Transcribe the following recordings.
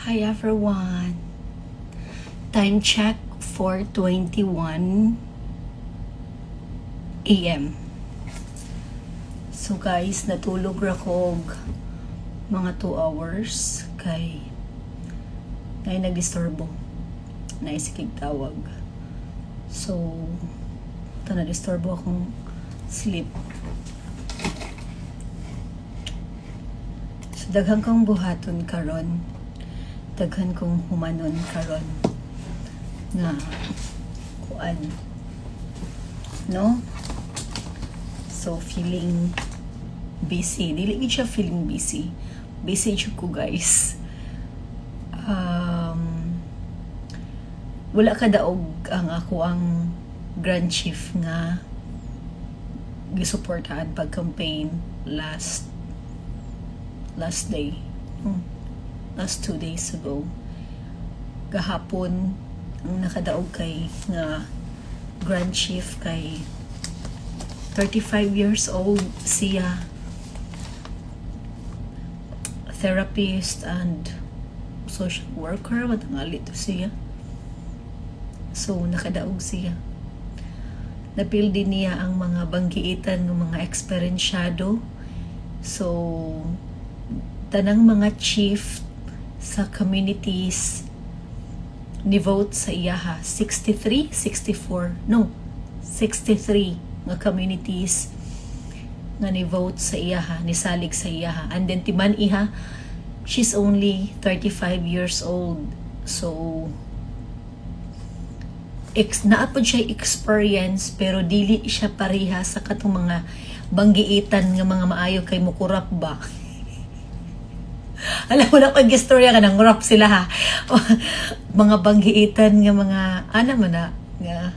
Hi everyone. Time check 4:21 AM. So guys, natulog ra ko mga 2 hours kay nagdisturbo. Naisikig tawag. So ito na-disturbo akong sleep. So daghan kong buhaton karon. Daghan kong humanon karon nga kuan, no? So feeling busy. Dili gid siya feeling busy. Busy jud ko guys. Wala ka daog ang ako ang Grand Chief nga gisuportahan pag-campaign last day. Last 2 days ago. Gahapon ang nakadaog kay nga Grand Chief kay 35 years old siya, therapist and social worker, matangali to siya. So nakadaog siya. Napil din niya ang mga banggiitan ng mga eksperensyado. So tanang mga chief sa communities ni vote sa iyaha 63 nga communities nga ni vote sa iyaha, ni salig sa iyaha. And then timan iha, she's only 35 years old. So naapod siya experience pero dili siya pareha sa katong mga banggiitan nga mga maayo kay mukurap ba. Alam mo na, pag-istorya ka ng rap sila ha. Mga banggiitan nga mga, man na, nga,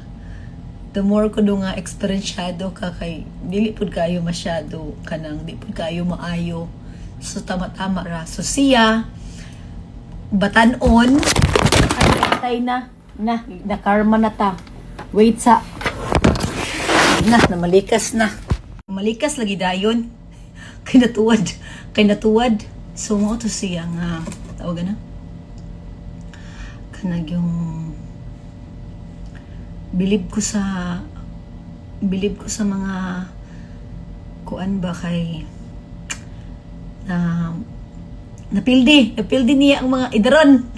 the more ko do nga eksperensyado ka kay, dili pud kayo masyado, kanang, di pud kayo maayo. So, tama-tama ra. So, siya, batanon, nakalitay na karma na ta. Wait sa, namalikas na. Malikas lagi dayon. Kay natuwad. So, mo to siya nga, tawagan na? Kanag yung, bilib ko sa mga, kuan ba kay, napildi niya ang mga idaron.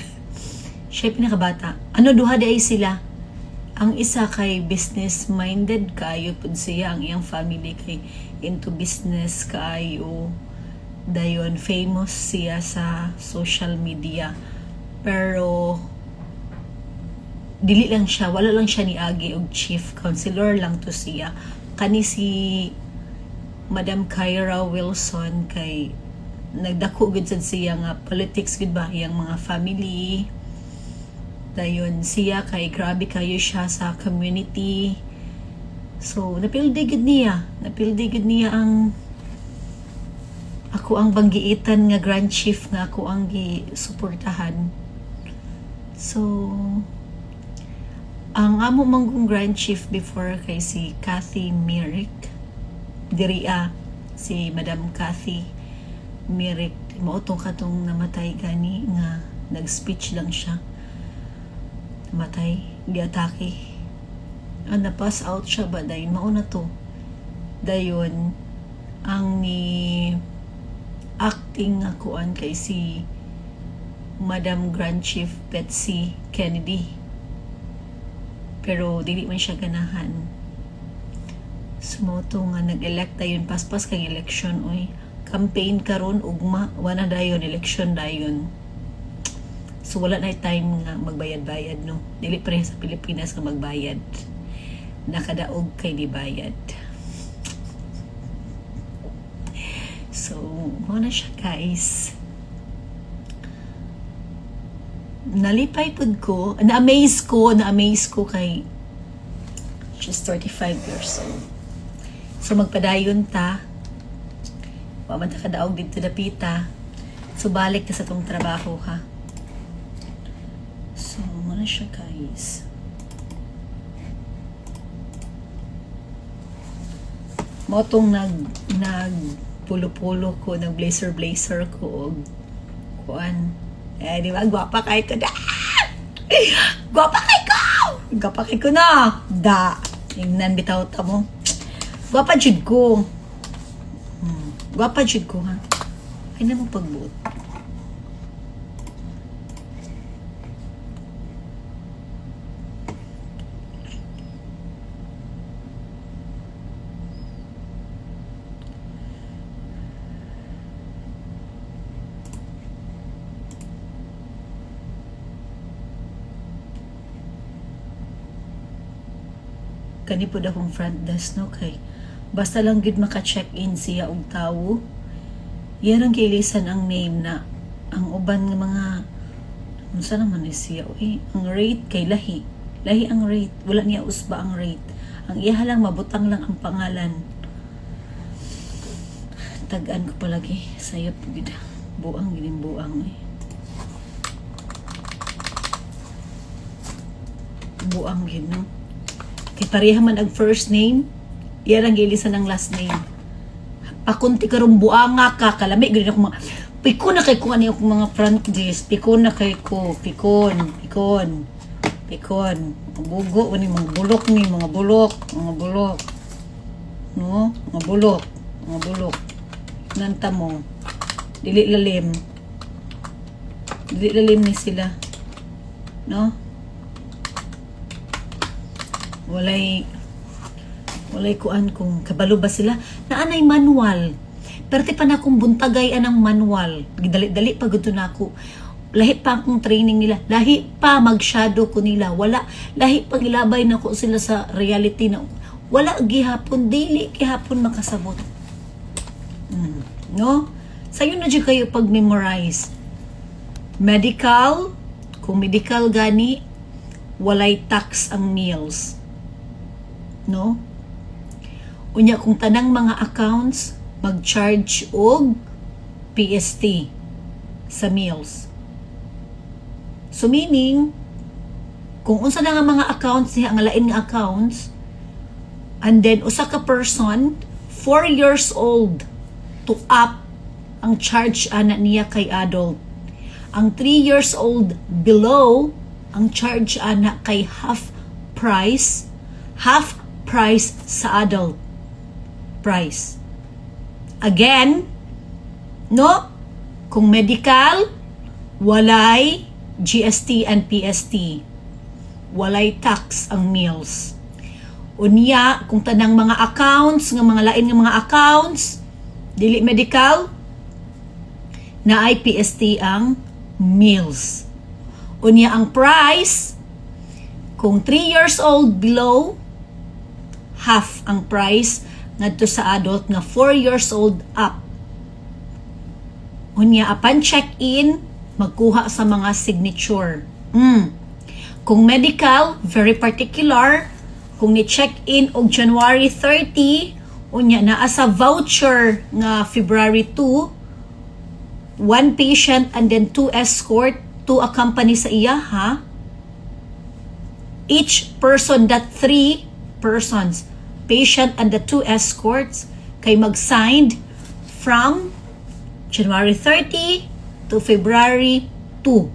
Siya pinakabata. Duha di ay sila. Ang isa kay business-minded kayo pud siya, ang iyang family kay into business kayo. Dayon famous siya sa social media, pero dili lang siya, wala lang siya niagi og chief, counselor lang to siya. Kani si Madam Kyra Wilson kay nagdako gud sad siya nga politics gud ba iyang mga family. Dayon siya kay grabe kayo siya sa community. So napildi gud niya ang ako ang banggiitan nga Grand Chief nga ako ang gi-suportahan. So, ang amo manggong Grand Chief before kay si Kathy Merrick. Diriya si Madam Kathy Merrick. Mautong katong namatay gani nga nag-speech lang siya. Namatay, di-atake. Na-pass out siya ba? Dayon, mauna to. Dayon, ang ni acting nga kuan kay si Madam Grand Chief Betsy Kennedy, pero dili man siya ganahan. Sumoto nga nag-elect dayon, paspas kang election oy, campaign karon ugma wala dayon, election dayon. So wala na time nga magbayad-bayad, no? Dili pa rin sa Pilipinas nga magbayad, nakadaog kay di bayad. So, muna siya guys. Nalipay pud ko, na-amaze ko kay she's 35 years old. So, magpadayon ta. Waman ta kadaog dito dapita. So, balik ta sa tong trabaho ha. So, muna siya guys. Motong nag pulo-pulo ko, nag blazer ko og kuan Di ba? Gwapa kay ko da. Gwapa kay ko! Gwapa kay ko na. Da. Ingnan bitaw ta mo. Gwapa jud ko. Gwapa jud ko ha. Ay na mo pagbuot. Kani po akong front desk no kay basta lang gid maka-check-in siya og tawo. Yarang kailisan ang name na ang uban nga mga unsa naman ni siya ang rate kay lahi. Lahi ang rate, wala niya usba ang rate. Ang iya lang mabutang lang ang pangalan. Tag-an ko palagi sayop gid. Buang gining buang Buang gid no. Kay pareha man ang first name, iyang gilisan ang last name. Pakunti karong buanga ka, kalami gid ako mga pikon na kay ko ani akong mga front desk, pikon na kay ko, pikon. Bugo ni mga bulok mga bulok. No, mga bulok. Nanta mo. Dili lalim ni sila. No? Walay kuan kung kabalo ba sila naanay manual pero pa na akong buntagay anang manual gidali-dali pa gud nako lahi pa akong training nila lahi pa mag-shadow ko nila wala lahi pang ilabay nako sila sa reality na wala gihapon dili gihapon makasabot no sayo na jud kayo pag memorize medical kung medical gani walay tax ang meals. No? Unya kung tanang mga accounts mag-charge og PST sa meals. So meaning kung unsa na nga mga accounts siya ang lain nga accounts and then usa ka person 4 years old to up ang charge ana niya kay adult. Ang 3 years old below ang charge ana kay half price sa adult price. Again, no? Kung medical, walay GST and PST. Walay tax ang meals. Unya, kung tanang mga accounts, nga mga lain nga mga accounts, dili medical, na ay PST ang meals. Unya, ang price, kung 3 years old below, half ang price ngadto sa adult nga 4 years old up. Unya apan check-in magkuha sa mga signature. Kung medical, very particular, kung ni check-in og January 30, unya naa sa voucher nga February 2, 1 patient and then 2 escort to accompany sa iya ha. Each person that 3 persons patient and the 2 escorts kay mag-signed from January 30 to February 2.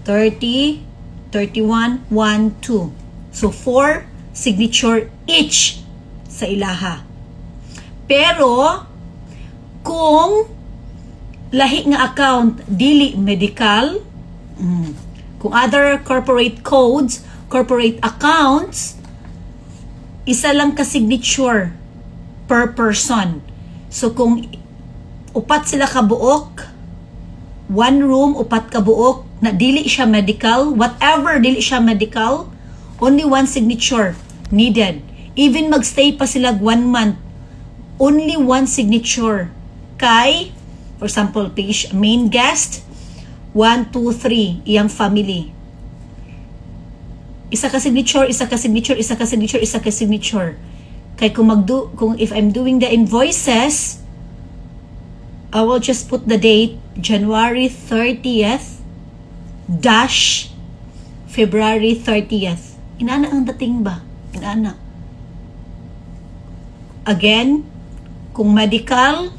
30, 31, 1, 2. So 4 signature each sa ilaha. Pero kung lahi nga account dili medical, kung other corporate codes, corporate accounts, isa lang ka signature per person. So kung upat sila ka buok, 1 room, upat ka buok, na dili siya medical, whatever dili siya medical, only 1 signature needed. Even magstay pa sila 1 month, only 1 signature. Kay, for example, main guest, 1, 2, 3, iyang family. Isa ka signature. Kay kung if I'm doing the invoices, I will just put the date January 30th dash February 30th. Inana ang dating ba? Inana. Again, kung medical,